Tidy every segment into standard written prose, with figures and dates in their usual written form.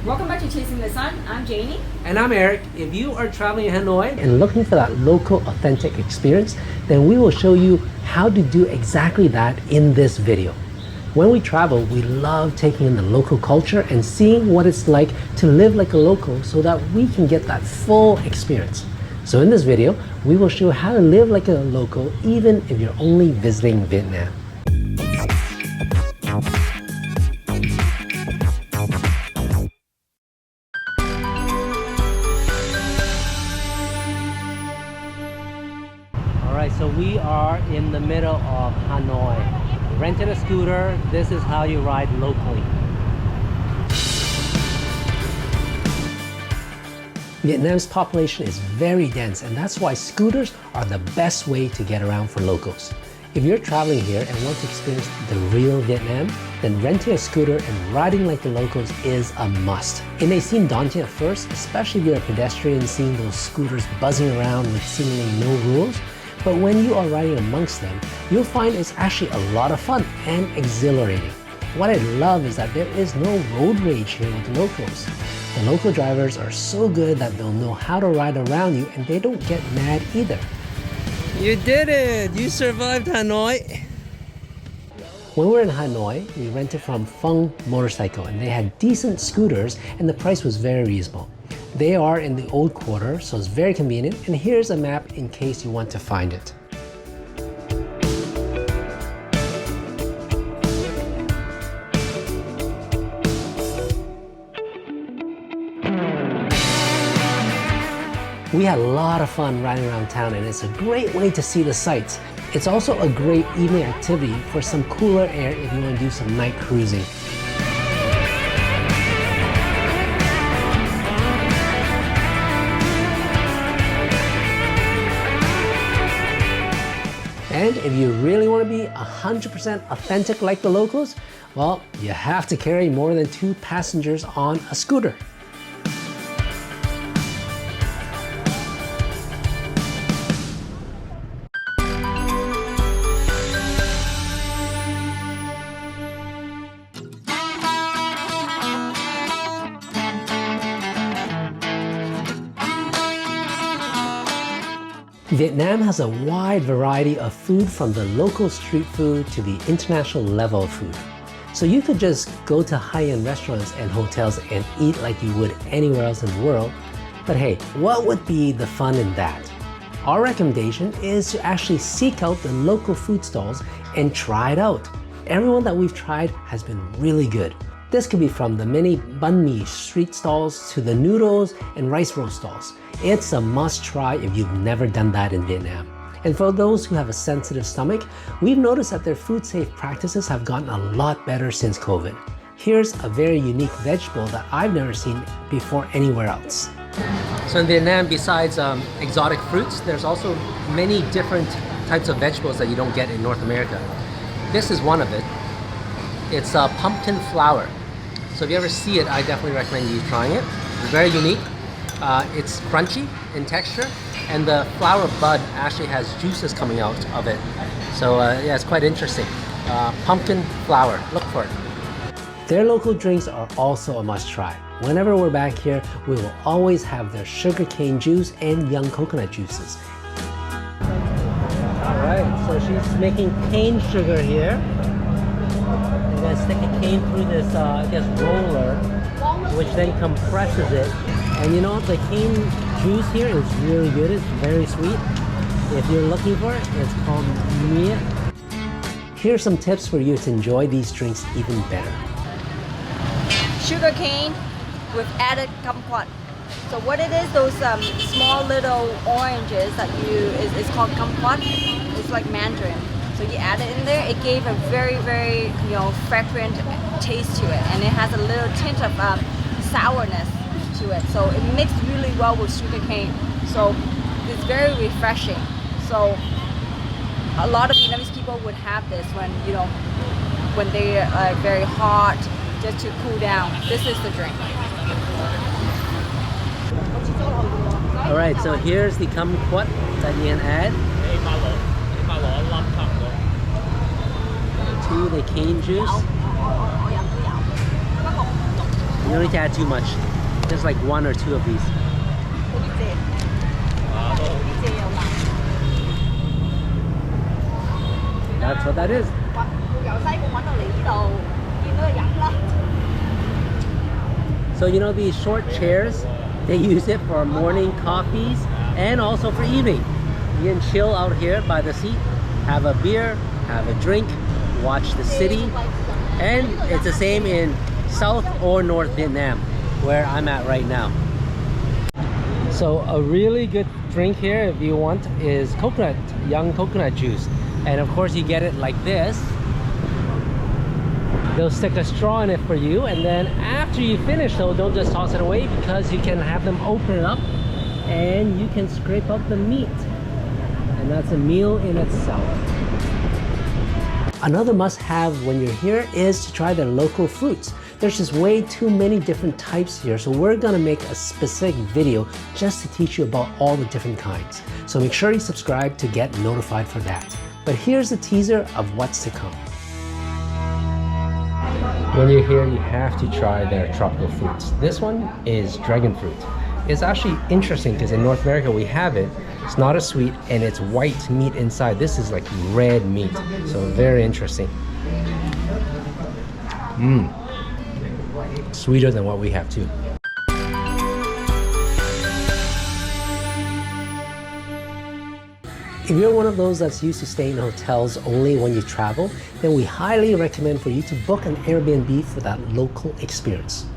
Welcome back to Chasing the Sun. I'm Janie. And I'm Eric. If you are traveling in Hanoi and looking for that local, authentic experience, then we will show you how to do exactly that in this video. When we travel, we love taking in the local culture and seeing what it's like to live like a local so that we can get that full experience. So in this video, we will show how to live like a local even if you're only visiting Vietnam. So we are in the middle of Hanoi. Rented a scooter. This is how you ride locally. Vietnam's population is very dense, and that's why scooters are the best way to get around for locals. If you're traveling here and want to experience the real Vietnam, then renting a scooter and riding like the locals is a must. It may seem daunting at first, especially if you're a pedestrian seeing those scooters buzzing around with seemingly no rules. But when you are riding amongst them, you'll find it's actually a lot of fun and exhilarating. What I love is that there is no road rage here with the locals. The local drivers are so good that they'll know how to ride around you and they don't get mad either. You did it! You survived Hanoi! When we were in Hanoi, we rented from Fung Motorcycle and they had decent scooters and the price was very reasonable. They are in the old quarter, so it's very convenient, and here's a map in case you want to find it. We had a lot of fun riding around town, and it's a great way to see the sights. It's also a great evening activity for some cooler air if you want to do some night cruising. And if you really want to be 100% authentic like the locals, well, you have to carry more than 2 passengers on a scooter. Vietnam has a wide variety of food, from the local street food to the international level of food. So you could just go to high-end restaurants and hotels and eat like you would anywhere else in the world. But hey, what would be the fun in that? Our recommendation is to actually seek out the local food stalls and try it out. Everyone that we've tried has been really good. This could be from the many banh mi street stalls to the noodles and rice roll stalls. It's a must try if you've never done that in Vietnam. And for those who have a sensitive stomach, we've noticed that their food safe practices have gotten a lot better since COVID. Here's a very unique vegetable that I've never seen before anywhere else. So in Vietnam, besides exotic fruits, there's also many different types of vegetables that you don't get in North America. This is one of it. It's pumpkin flower. So if you ever see it, I definitely recommend you trying it. It's very unique. It's crunchy in texture, and the flower bud actually has juices coming out of it. So yeah, it's quite interesting. Pumpkin flower, look for it. Their local drinks are also a must try. Whenever we're back here, we will always have their sugarcane juice and young coconut juices. Alright, so she's making cane sugar here. You're going to stick a cane through this, I guess, roller, which then compresses it. And you know, the cane juice here is really good. It's very sweet. If you're looking for it, it's called Mia. Here are some tips for you to enjoy these drinks even better. Sugar cane with added kumquat. So what it is, those small little oranges that it's called kumquat. It's like mandarin. So you add it in there. It gave a very, very fragrant taste to it, and it has a little tint of sourness to it. So it mixed really well with sugar cane. So it's very refreshing. So a lot of Vietnamese people would have this when they are very hot, just to cool down. This is the drink. All right, so here's the kumquat that you can add to the cane juice. You don't need to add too much. Just like 1 or 2 of these. That's what that is. So you know these short chairs, they use it for morning coffees and also for evening. You can chill out here by the sea, have a beer, have a drink, watch the city. And it's the same in South or North Vietnam, where I'm at right now. So a really good drink here, if you want, is coconut, young coconut juice. And of course you get it like this. They'll stick a straw in it for you, and then after you finish though, don't just toss it away, because you can have them open it up and you can scrape up the meat. And that's a meal in itself. Another must-have when you're here is to try their local fruits. There's just way too many different types here, so we're gonna make a specific video just to teach you about all the different kinds. So make sure you subscribe to get notified for that. But here's a teaser of what's to come. When you're here, you have to try their tropical fruits. This one is dragon fruit. It's actually interesting because in North America we have it. It's not as sweet and it's white meat inside. This is like red meat, so very interesting. Sweeter than what we have too. If you're one of those that's used to staying in hotels only when you travel, then we highly recommend for you to book an Airbnb for that local experience.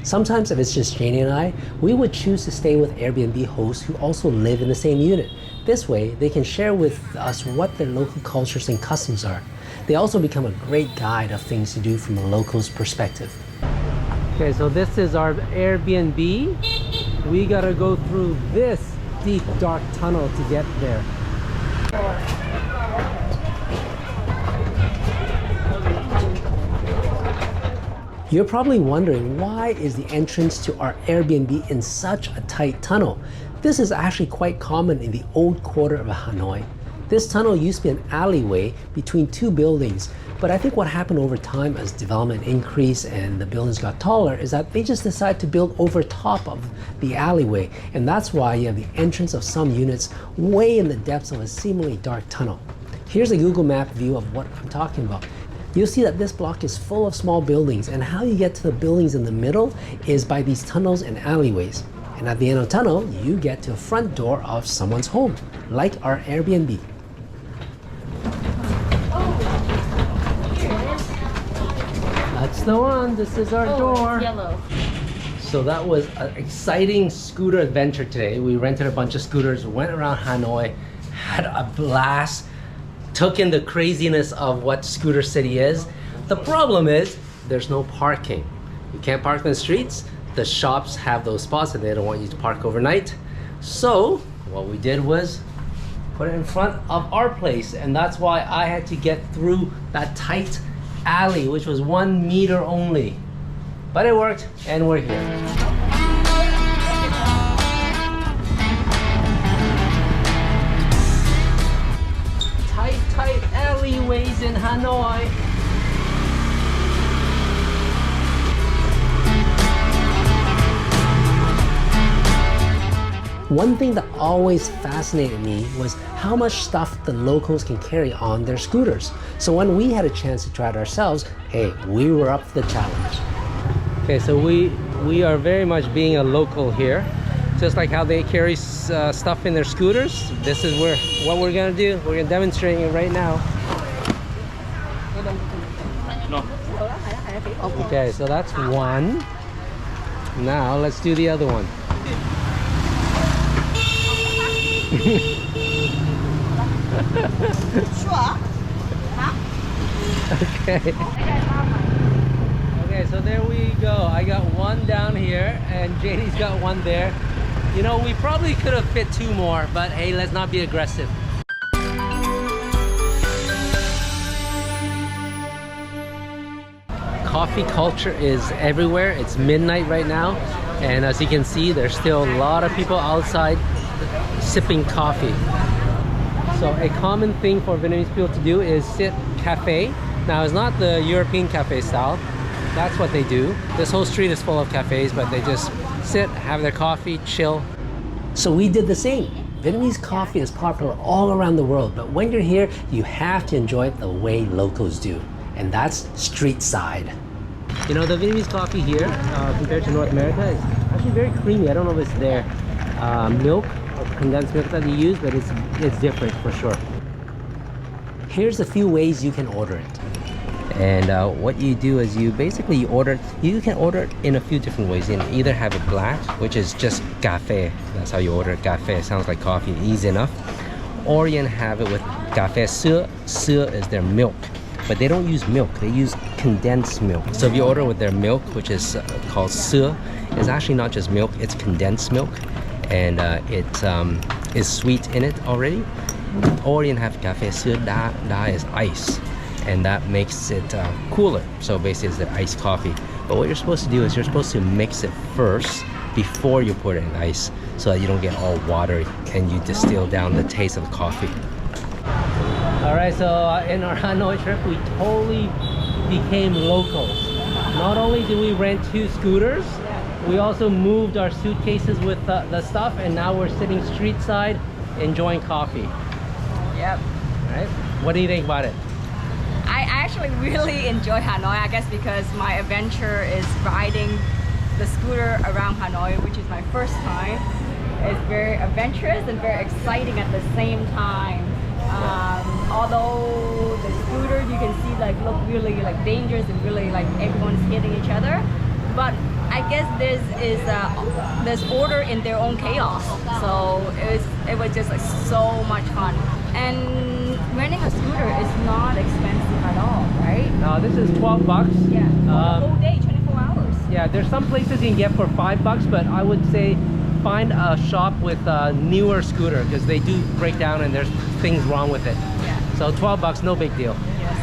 Sometimes if it's just Janie and I, we would choose to stay with Airbnb hosts who also live in the same unit. This way, they can share with us what their local cultures and customs are. They also become a great guide of things to do from a local's perspective. Okay, so this is our Airbnb. We gotta go through this deep, dark tunnel to get there. You're probably wondering, why is the entrance to our Airbnb in such a tight tunnel? This is actually quite common in the old quarter of Hanoi. This tunnel used to be an alleyway between 2 buildings, but I think what happened over time as development increased and the buildings got taller is that they just decided to build over top of the alleyway, and that's why you have the entrance of some units way in the depths of a seemingly dark tunnel. Here's a Google Map view of what I'm talking about. You'll see that this block is full of small buildings, and how you get to the buildings in the middle is by these tunnels and alleyways. And at the end of the tunnel, you get to a front door of someone's home, like our Airbnb. That's the one. This is our door. It's yellow. So that was an exciting scooter adventure today. We rented a bunch of scooters, went around Hanoi, had a blast, took in the craziness of what Scooter City is. The problem is there's no parking. You can't park in the streets. The shops have those spots and they don't want you to park overnight. So what we did was put it in front of our place, and that's why I had to get through that tight alley, which was 1 meter only. But it worked and we're here. Tight alleyways in Hanoi. One thing that always fascinated me was how much stuff the locals can carry on their scooters. So when we had a chance to try it ourselves, hey, we were up for the challenge. Okay, so we are very much being a local here. Just like how they carry stuff in their scooters, this is what we're gonna do. We're gonna demonstrate it right now. Okay, so that's one. Now let's do the other one. Okay. Okay, so there we go. I got one down here and Janie's got one there. You know, we probably could have fit 2 more, but hey, let's not be aggressive. Coffee culture is everywhere. It's midnight right now, and as you can see, there's still a lot of people outside sipping coffee. So a common thing for Vietnamese people to do is sit cafe. Now, it's not the European cafe style. That's what they do. This whole street is full of cafes, but they just sit, have their coffee, chill. So we did the same. Vietnamese coffee is popular all around the world, but when you're here, you have to enjoy it the way locals do. And that's Streetside. You know, the Vietnamese coffee here, compared to North America, is actually very creamy. I don't know if it's their milk or condensed milk that they use, but it's different for sure. Here's a few ways you can order it. And what you do is you basically order, you can order it in a few different ways. You can either have it black, which is just café. That's how you order it, café. It sounds like coffee, easy enough. Or you can have it with café sữa. Sữa is their milk, but they don't use milk, they use condensed milk. So if you order with their milk, which is called sữa, it's actually not just milk, it's condensed milk. And it is sweet in it already. Or you can have café sữa đá. Đá is ice, and that makes it cooler. So basically it's the iced coffee. But what you're supposed to do is you're supposed to mix it first before you put it in ice, so that you don't get all watery and you distill down the taste of the coffee. All right, so in our Hanoi trip, we totally became locals. Not only did we rent 2 scooters, we also moved our suitcases with the stuff, and now we're sitting streetside enjoying coffee. Yep. Right? What do you think about it? I actually really enjoy Hanoi, I guess because my adventure is riding the scooter around Hanoi, which is my first time. It's very adventurous and very exciting at the same time. Although the scooters you can see look really dangerous and really everyone's hitting each other, but I guess there's order in their own chaos. So it was just so much fun. And renting a scooter is not expensive at all, right? This is 12 bucks. Yeah, for the whole day, 24 hours. Yeah, there's some places you can get for 5 bucks, but I would say find a shop with a newer scooter, because they do break down and there's things wrong with it. Yeah. So 12 bucks, no big deal. Yes.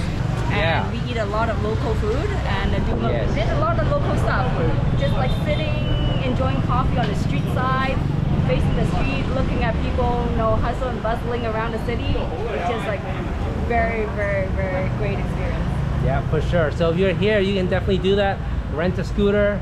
And Yeah. we eat a lot of local food and Yes. did a lot of local stuff. Just sitting, enjoying coffee on the street side, facing the street, looking at people, hustle and bustling around the city. It's just very, very, very great experience. Yeah, for sure. So if you're here, you can definitely do that. Rent a scooter,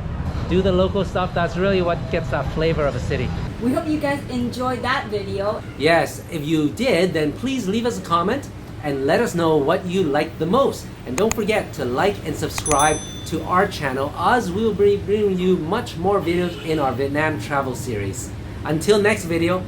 do the local stuff. That's really what gets that flavor of a city. We hope you guys enjoyed that video. Yes, if you did, then please leave us a comment and let us know what you liked the most. And don't forget to like and subscribe to our channel, as we will be bringing you much more videos in our Vietnam travel series. Until next video,